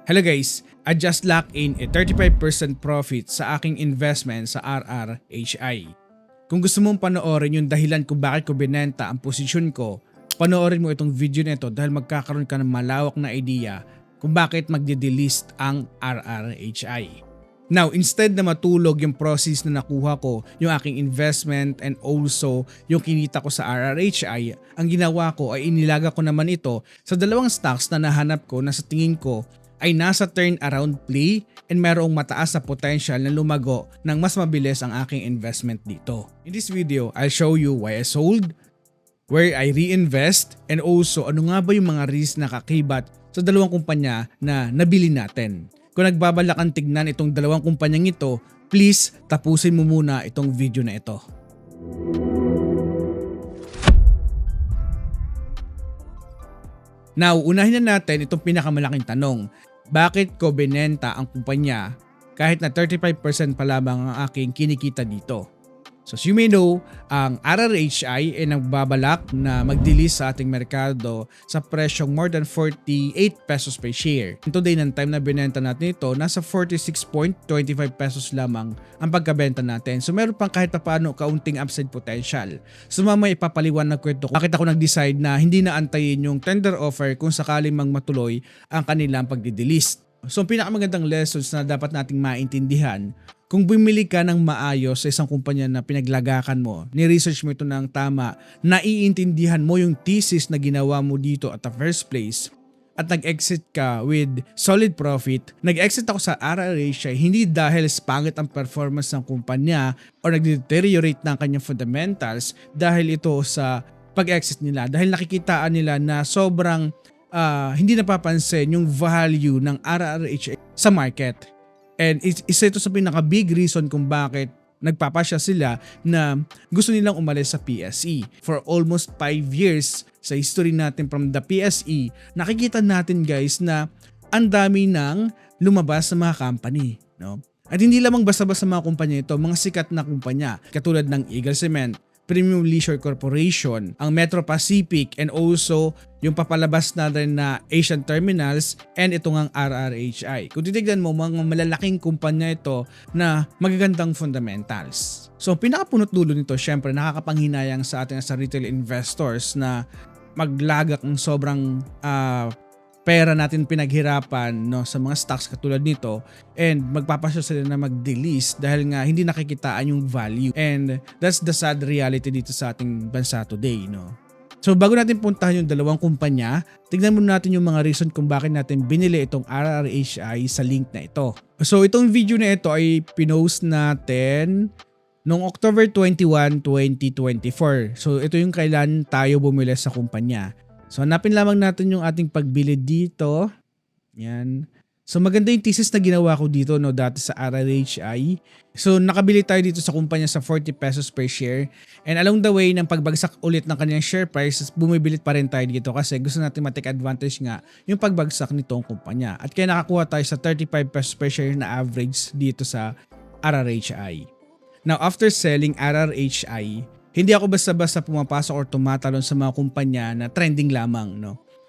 Hello guys, I just locked in a 35% profit sa aking investment sa RRHI. Kung gusto mong panoorin yung dahilan kung bakit ko binenta ang posisyon ko, panoorin mo itong video nito dahil magkakaroon ka ng malawak na idea kung bakit magde-delist ang RRHI. Now, instead na matulog yung process na nakuha ko, yung aking investment and also yung kinita ko sa RRHI, ang ginawa ko ay inilaga ko naman ito sa dalawang stocks na nahanap ko na sa tingin ko ay nasa turnaround play and mayroong mataas na potential na lumago ng mas mabilis ang aking investment dito. In this video, I'll show you why I sold, where I reinvest, and also ano nga ba yung mga risk na kakibat sa dalawang kumpanya na nabili natin. Kung nagbabalak kang tignan itong dalawang kumpanyang ito, please tapusin mo muna itong video na ito. Now, unahin na natin itong pinakamalaking tanong. Bakit ko binenta ang kumpanya kahit na 35% pa lamang ang aking kinikita dito? So as you may know, ang RRHI ay nagbabalak na mag-delist sa ating merkado sa presyong more than 48 pesos per share. Today ng time na binenta natin ito, nasa 46.25 pesos lamang ang pagkabenta natin. So meron pang kahit paano kaunting upside potential. So mamaya ipapaliwanag ko ito bakit ako nag-decide na hindi na antayin yung tender offer kung sakaling mang matuloy ang kanilang pagdidelist. So ang pinakamagandang lessons na dapat nating maintindihan, kung bumili ka ng maayos sa isang kumpanya na pinaglagakan mo, ni-research mo ito ng tama, naiintindihan mo yung thesis na ginawa mo dito at the first place, at nag-exit ka with solid profit. Nag-exit ako sa RRHI hindi dahil pangit ang performance ng kumpanya o nag-deteriorate ng kanyang fundamentals dahil ito sa pag-exit nila. Dahil nakikitaan nila na sobrang hindi napapansin yung value ng RRHI sa market. And isa ito sa pinaka-big reason kung bakit nagpapasya sila na gusto nilang umalis sa PSE. For almost 5 years sa history natin from the PSE, nakikita natin guys na ang dami nang lumabas sa mga company. No? At hindi lamang basta-basta mga kumpanya ito, mga sikat na kumpanya katulad ng Eagle Cement, Premium Leisure Corporation, ang Metro Pacific, and also yung papalabas na rin na Asian Terminals and itong ang RRHI. Kung titignan mo, mga malalaking kumpanya ito na magagandang fundamentals. So pinakapunot dulo nito, syempre nakakapanghinayang sa atin sa retail investors na maglagak ng sobrang pera natin pinaghirapan sa mga stocks katulad nito and magpapasya sila na mag-delist dahil nga hindi nakikitaan yung value, and that's the sad reality dito sa ating bansa today. So bago natin puntahan yung dalawang kumpanya, tignan muna natin yung mga reason kung bakit natin binili itong RRHI sa link na ito. So itong video na ito ay pinost natin noong October 21, 2024. So ito yung kailan tayo bumili sa kumpanya. So hanapin lamang natin yung ating pagbili dito. Yan. So maganda yung thesis na ginawa ko dito dati sa RRHI. So nakabili tayo dito sa kumpanya sa 40 pesos per share. And along the way ng pagbagsak ulit ng kanyang share price, bumibilit pa rin tayo dito kasi gusto natin ma-take advantage nga yung pagbagsak nitong kumpanya. At kaya nakakuha tayo sa 35 pesos per share na average dito sa RRHI. Now after selling RRHI, hindi ako basta-basta pumapasok or tumatalon sa mga kumpanya na trending lamang.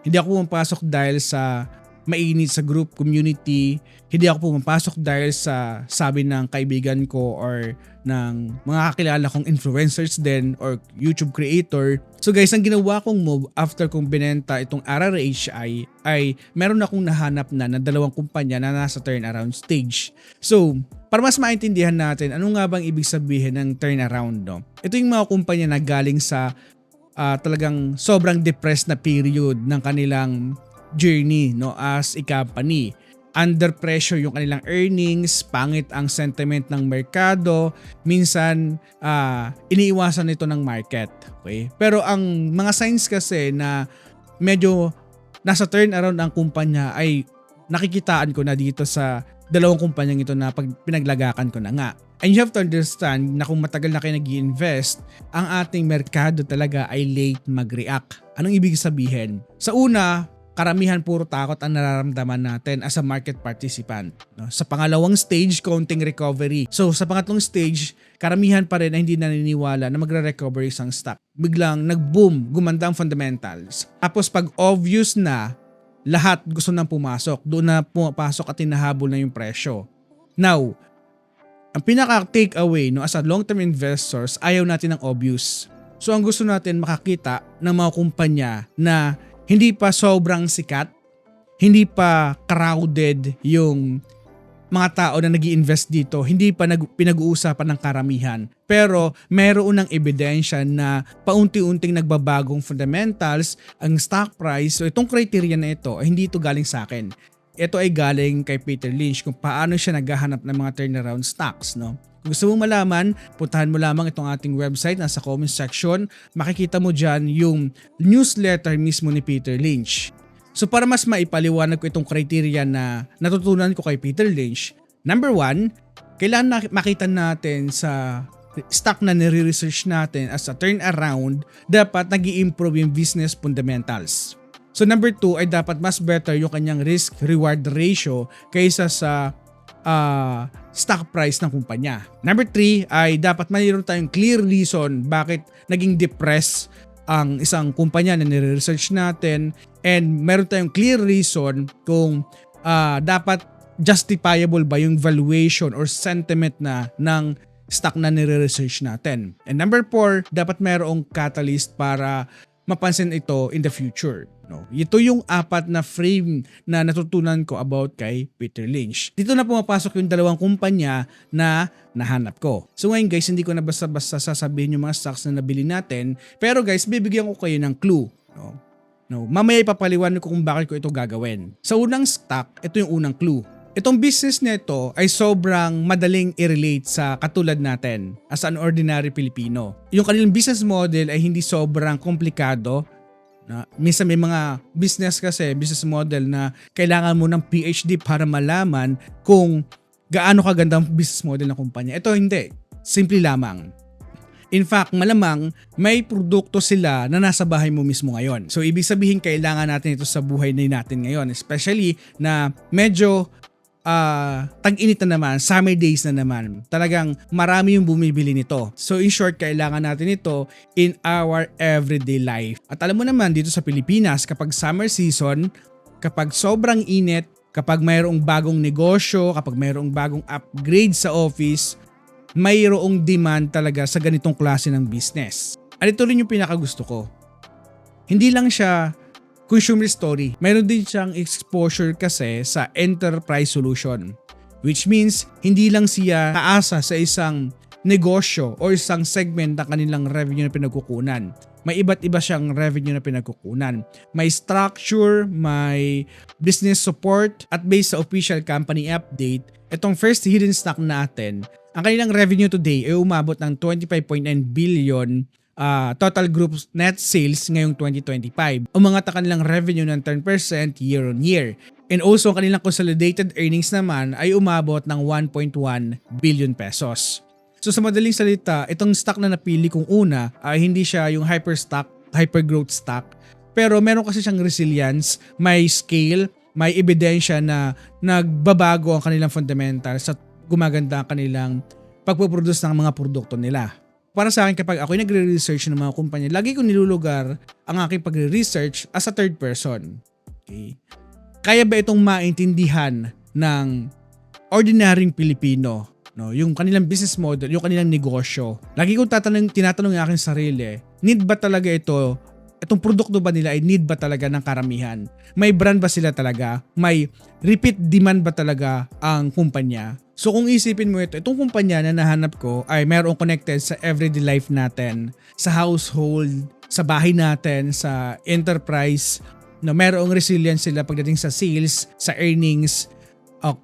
Hindi ako pumapasok dahil sa mainit sa group community. Hindi ako pumapasok dahil sa sabi ng kaibigan ko or ng mga kakilala kong influencers din or YouTube creator. So guys, ang ginawa kong move after kong binenta itong RRHI ay meron akong nahanap na dalawang kumpanya na nasa turnaround stage. So para mas maintindihan natin ano nga bang ibig sabihin ng turnaround, ito yung mga kumpanya na galing sa talagang sobrang depressed na period ng kanilang journey as a company. Under pressure yung kanilang earnings, pangit ang sentiment ng merkado, minsan iniiwasan ito ng market. Okay? Pero ang mga signs kasi na medyo nasa turnaround ang kumpanya ay nakikitaan ko na dito sa dalawang kumpanyang ito na pinaglagakan ko na nga. And you have to understand na kung matagal na kayo nag-i-invest, ang ating merkado talaga ay late mag-react. Anong ibig sabihin? Sa una, karamihan puro takot ang nararamdaman natin as a market participant. Sa pangalawang stage, counting recovery. So sa pangatlong stage, karamihan pa rin na hindi naniniwala na magre-recover isang stock. Biglang nag-boom, gumanda ang fundamentals. Tapos pag obvious na lahat gusto nang pumasok. Doon na pumapasok at hinahabol na yung presyo. Now, ang pinaka-take away no, as a long-term investors, ayaw natin ng obvious. So ang gusto natin makakita ng mga kumpanya na hindi pa sobrang sikat, hindi pa crowded yung mga tao na nag-i-invest dito, hindi pa pinag-uusapan ng karamihan. Pero meron ng ebidensya na paunti-unting nagbabagong fundamentals ang stock price. So itong criteria na ito, hindi ito galing sa akin. Ito ay galing kay Peter Lynch kung paano siya naghahanap ng mga turnaround stocks. No? Kung gusto mong malaman, puntahan mo lamang itong ating website, nasa comment section. Makikita mo dyan yung newsletter mismo ni Peter Lynch. So para mas maipaliwanag ko itong criteria na natutunan ko kay Peter Lynch, number 1, kailangan makita natin sa stock na nire-research natin as a turnaround, dapat nag-i-improve yung business fundamentals. So number 2 ay dapat mas better yung kanyang risk-reward ratio kaysa sa stock price ng kumpanya. Number 3 ay dapat mayroon tayong clear reason bakit naging depressed ang isang kumpanya na nire-research natin, and meron tayong clear reason kung dapat justifiable ba yung valuation or sentiment na ng stock na nire-research natin. And number 4, dapat mayroong catalyst para mapansin ito in the future. No? Ito yung 4 na frame na natutunan ko about kay Peter Lynch. Dito na pumapasok yung 2 kumpanya na nahanap ko. So ngayon guys, hindi ko na basta-basta sasabihin yung mga stocks na nabili natin. Pero guys, bibigyan ko kayo ng clue. No? Mamaya ipapaliwanag ko kung bakit ko ito gagawin. Sa unang stock, ito yung unang clue. Itong business nito ay sobrang madaling i-relate sa katulad natin as an ordinary Pilipino. Yung kanilang business model ay hindi sobrang komplikado. Minsan may mga business model na kailangan mo ng PhD para malaman kung gaano kaganda ang business model ng kumpanya. Ito hindi. Simple lamang. In fact, malamang may produkto sila na nasa bahay mo mismo ngayon. So ibig sabihin kailangan natin ito sa buhay natin ngayon. Especially na medyo tag-init na naman, summer days na naman. Talagang marami yung bumibili nito. So in short, kailangan natin ito in our everyday life. At alam mo naman dito sa Pilipinas, kapag summer season, kapag sobrang init, kapag mayroong bagong negosyo, kapag mayroong bagong upgrade sa office, mayroong demand talaga sa ganitong klase ng business. At ito rin yung pinakagusto ko. Hindi lang siya consumer story. Mayroon din siyang exposure kasi sa enterprise solution. Which means, hindi lang siya kaasa sa isang negosyo o isang segment ng kanilang revenue na pinagkukunan. May iba't iba siyang revenue na pinagkukunan. May structure, may business support, at based sa official company update, itong first hidden stock natin, ang kanilang revenue today ay umabot ng 25.9 billion total group net sales ngayong 2025. Umangat ang kanilang revenue ng 10% year on year. And also ang kanilang consolidated earnings naman ay umabot ng 1.1 billion pesos. So sa madaling salita, itong stock na napili kong una ay hindi siya yung hyper growth stock. Pero meron kasi siyang resilience, may scale, may ebidensya na nagbabago ang kanilang fundamentals at gumaganda ang kanilang pagpuproduce ng mga produkto nila. Para sa akin, kapag ako'y nagre-research ng mga kumpanya, lagi ko nilulugar ang aking pagre-research as a third person. Okay? Kaya ba itong maintindihan ng ordinaryong Pilipino? No? Yung kanilang business model, yung kanilang negosyo. Lagi kong tinatanong ang aking sarili, need ba talaga ito? Itong produkto ba nila ay need ba talaga ng karamihan? May brand ba sila talaga? May repeat demand ba talaga ang kumpanya? So kung isipin mo itong kumpanya na nahanap ko ay mayroong connected sa everyday life natin, sa household, sa bahay natin, sa enterprise, no, mayroong resilience sila pagdating sa sales, sa earnings,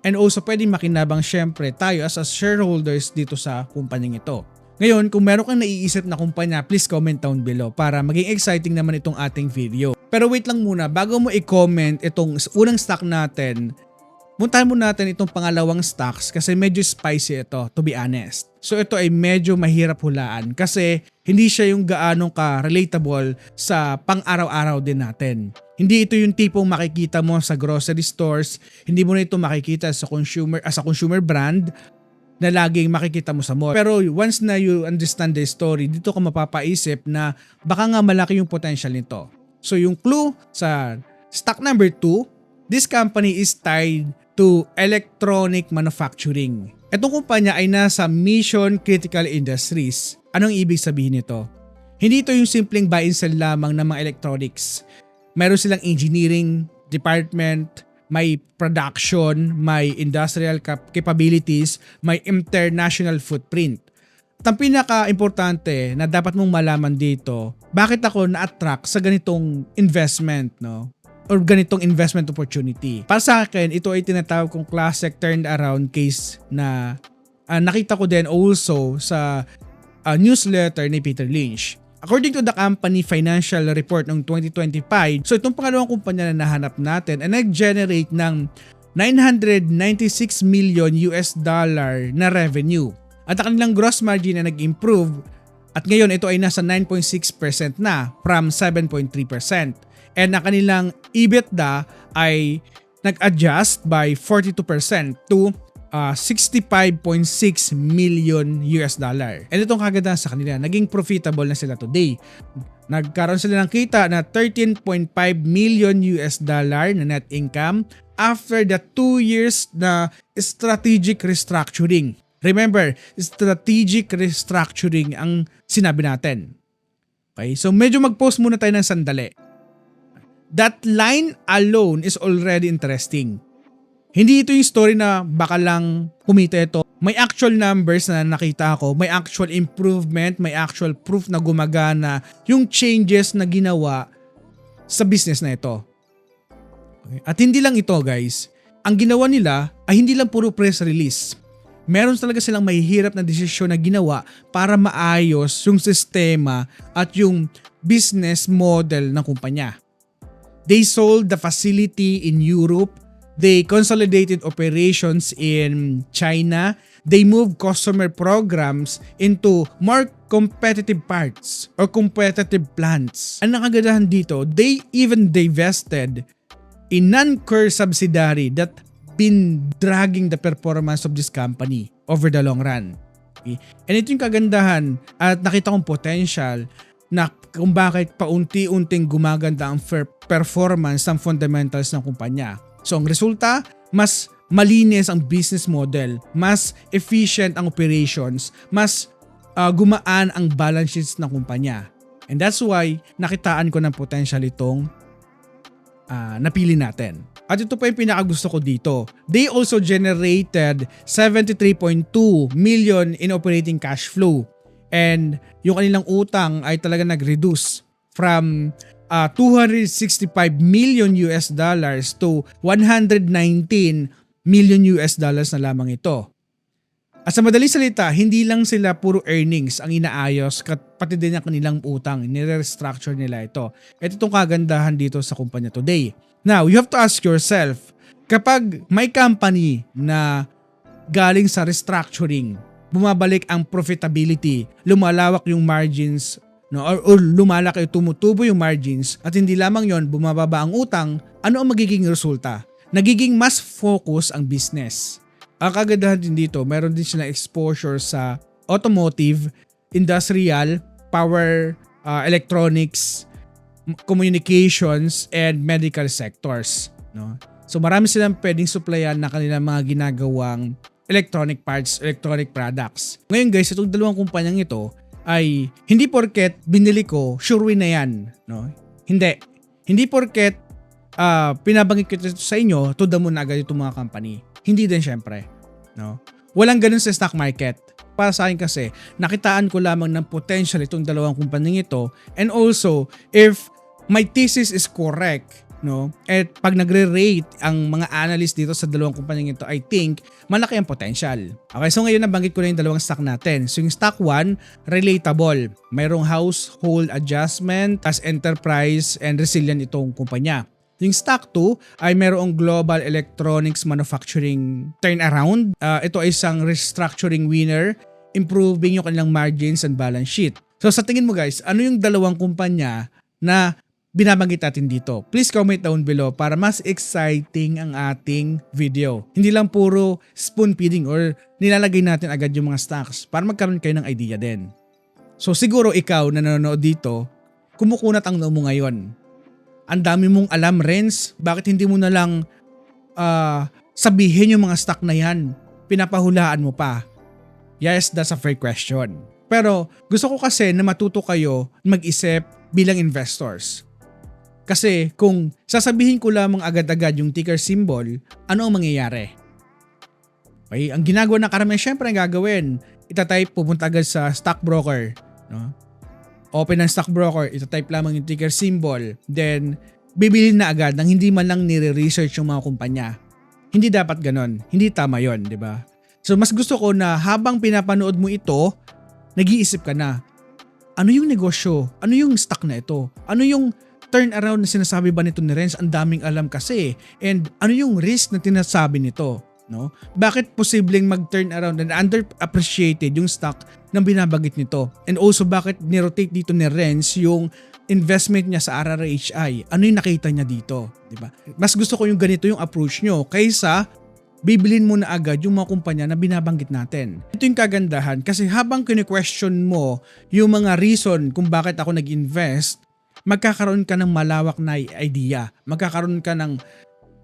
and also pwedeng makinabang syempre tayo as shareholders dito sa kumpanyang ito. Ngayon, kung meron kang naiisip na kumpanya, please comment down below para maging exciting naman itong ating video. Pero wait lang muna, bago mo i-comment itong unang stock natin, puntahan mo natin itong pangalawang stocks kasi medyo spicy ito, to be honest. So ito ay medyo mahirap hulaan kasi hindi siya yung gaano ka-relatable sa pang-araw-araw din natin. Hindi ito yung tipong makikita mo sa grocery stores, hindi mo na ito makikita sa consumer brand na laging makikita mo sa mall. Pero once na you understand the story, dito ka mapapaisip na baka nga malaki yung potential nito. So yung clue sa Stock number 2, this company is tied to electronic manufacturing. Itong kumpanya ay nasa mission critical industries. Anong ibig sabihin nito? Hindi ito yung simpleng buy and sell lamang ng mga electronics. Meron silang engineering department, may production, may industrial capabilities, may international footprint. At ang pinaka-importante na dapat mong malaman dito, bakit ako na-attract sa ganitong investment, no? Or ganitong investment opportunity. Para sa akin, ito ay tinatawag kong classic turned around case na nakita ko din also sa newsletter ni Peter Lynch. According to the company financial report ng 2025, so itong pangalawang kumpanya na nahanap natin ay nag-generate ng $996 million na revenue. At ang kanilang gross margin na nag-improve at ngayon ito ay nasa 9.6% na from 7.3%. And ang kanilang EBITDA ay nag-adjust by 42% to $65.6 million. And itong kagandahan sa kanila, naging profitable na sila today. Nagkaroon sila ng kita na $13.5 million na net income after the 2 years na strategic restructuring. Remember, strategic restructuring ang sinabi natin. Okay, so medyo mag-pause muna tayo ng sandali. That line alone is already interesting. Hindi ito yung story na baka lang kumita ito. May actual numbers na nakita ko, may actual improvement, may actual proof na gumagana yung changes na ginawa sa business na ito. Okay. At hindi lang ito guys, ang ginawa nila ay hindi lang puro press release. Meron talaga silang mahihirap na desisyon na ginawa para maayos yung sistema at yung business model ng kumpanya. They sold the facility in Europe. They consolidated operations in China. They moved customer programs into more competitive parts or competitive plants. Ang nakagandahan dito, they even divested a non-core subsidiary that been dragging the performance of this company over the long run. Okay? And ito yung kagandahan at nakita kong potential na kung bakit paunti-unting gumaganda ang performance ng fundamentals ng kumpanya. So ang resulta, mas malinis ang business model, mas efficient ang operations, mas gumaan ang balance sheets ng kumpanya. And that's why nakitaan ko ng potential itong napili natin. At ito pa yung pinakagusto ko dito. They also generated 73.2 million in operating cash flow. And yung kanilang utang ay talaga nag-reduce from $265 million to $119 million na lamang ito. At sa madaling salita, hindi lang sila puro earnings ang inaayos, pati din ang kanilang utang, nire-restructure nila ito. At itong kagandahan dito sa kumpanya today. Now, you have to ask yourself, kapag may company na galing sa restructuring, bumabalik ang profitability, lumalawak yung margins, no, or lumalaki, tumutubo yung margins at hindi lamang yon, bumababa ang utang, ano ang magiging resulta? Nagiging mas focus ang business. Ang kagandahan din dito, meron din silang exposure sa automotive, industrial, power, electronics, communications, and medical sectors. No? So marami silang pwedeng supplyan na kanilang mga ginagawang electronic parts, electronic products. Ngayon guys, itong dalawang kumpanyang ito, ay hindi porket binili ko, sure win na yan. No? Hindi porket pinabanggit ko ito sa inyo, to the moon agad itong mga company. Hindi din syempre. No? Walang ganun sa stock market. Para sa akin kasi, nakitaan ko lamang ng potential itong dalawang kumpanyang ito. And also, if my thesis is correct, no? At pag nagre-rate ang mga analyst dito sa dalawang kumpanyang ito, I think malaki ang potential. Okay, so ngayon nabanggit ko na yung dalawang stock natin. So yung stock 1, relatable. Mayroong household adjustment as enterprise and resilient itong kumpanya. Yung stock 2 ay mayroong global electronics manufacturing turnaround. Ito ay isang restructuring winner, improving yung kanilang margins and balance sheet. So sa tingin mo guys, ano yung dalawang kumpanya na binabanggit natin dito? Please comment down below para mas exciting ang ating video. Hindi lang puro spoon feeding or nilalagay natin agad yung mga stocks para magkaroon kayo ng idea din. So siguro ikaw na nanonood dito, kumukunat ang noo mo ngayon. Ang dami mong alam, Renz. Bakit hindi mo na lang sabihin yung mga stock na yan? Pinapahulaan mo pa. Yes, that's a fair question. Pero gusto ko kasi na matuto kayo mag-isip bilang investors. Kasi kung sasabihin ko lamang agad-agad yung ticker symbol, ano ang mangyayari? Okay, ang ginagawa ng karamihan, syempre ang gagawin, itatype, pupunta agad sa stockbroker. No? Open ang stockbroker, itatype lamang yung ticker symbol, then bibili na agad nang hindi man lang nire-research yung mga kumpanya. Hindi dapat ganon. Hindi tama yon, di ba? So mas gusto ko na habang pinapanood mo ito, nag-iisip ka na, ano yung negosyo? Ano yung stock na ito? Ano yung turnaround na sinasabi ba nito ni Renz? Ang daming alam kasi. And ano yung risk na tinasabi nito? No? Bakit posibleng mag-turn around and underappreciated yung stock na binabagit nito? And also bakit nirotate dito ni Renz yung investment niya sa RRHI? Ano yung nakita niya dito? Diba? Mas gusto ko yung ganito yung approach nyo kaysa bibilin mo na agad yung mga kumpanya na binabanggit natin. Ito yung kagandahan kasi habang kine-question mo yung mga reason kung bakit ako nag-invest, magkakaroon ka ng malawak na idea. Magkakaroon ka ng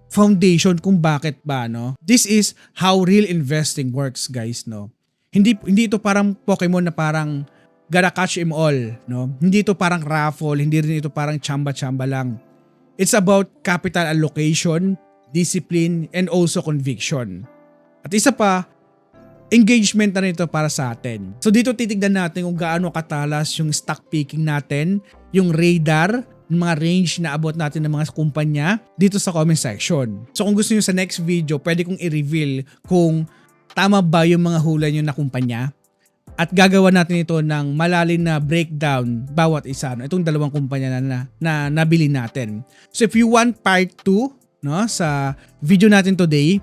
foundation kung bakit ba, no? This is how real investing works, guys, no? Hindi ito parang Pokemon na parang gotta catch 'em all, no? Hindi ito parang raffle, hindi rin ito parang chamba-chamba lang. It's about capital allocation, discipline, and also conviction. At isa pa, engagement na nito para sa atin. So dito titignan natin kung gaano katalas yung stock picking natin, yung radar, yung mga range na abot natin ng mga kumpanya dito sa comment section. So kung gusto nyo sa next video, pwede kong i-reveal kung tama ba yung mga hula nyo na kumpanya. At gagawa natin ito ng malalim na breakdown bawat isa. No? Itong dalawang kumpanya na nabili natin. So if you want part 2, no, sa video natin today,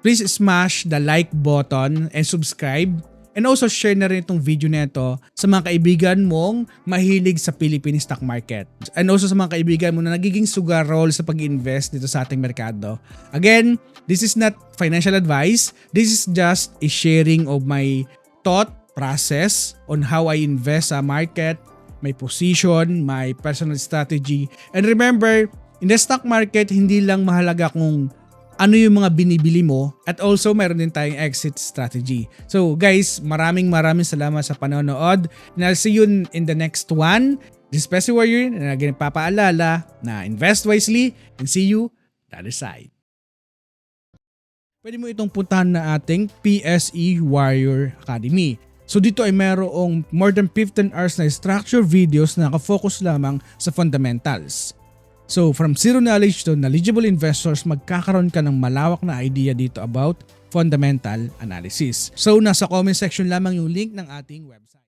please smash the like button and subscribe. And also share na rin itong video na ito sa mga kaibigan mong mahilig sa Philippine stock market. And also sa mga kaibigan mo na nagiging sugarol sa pag-invest dito sa ating merkado. Again, this is not financial advice. This is just a sharing of my thought process on how I invest sa market, my position, my personal strategy. And remember, in the stock market, hindi lang mahalaga kung ano yung mga binibili mo at also mayroon din tayong exit strategy. So guys, maraming salamat sa panonood. And I'll see you in the next one. This is Pessi Warrior na nagpapaalala na invest wisely and see you the other side. Pwede mo itong puntahan na ating PSE Warrior Academy. So dito ay mayroong more than 15 hours na structured videos na nakafocus lamang sa fundamentals. So from zero knowledge to knowledgeable investors, magkakaroon ka ng malawak na idea dito about fundamental analysis. So nasa comment section lamang yung link ng ating website.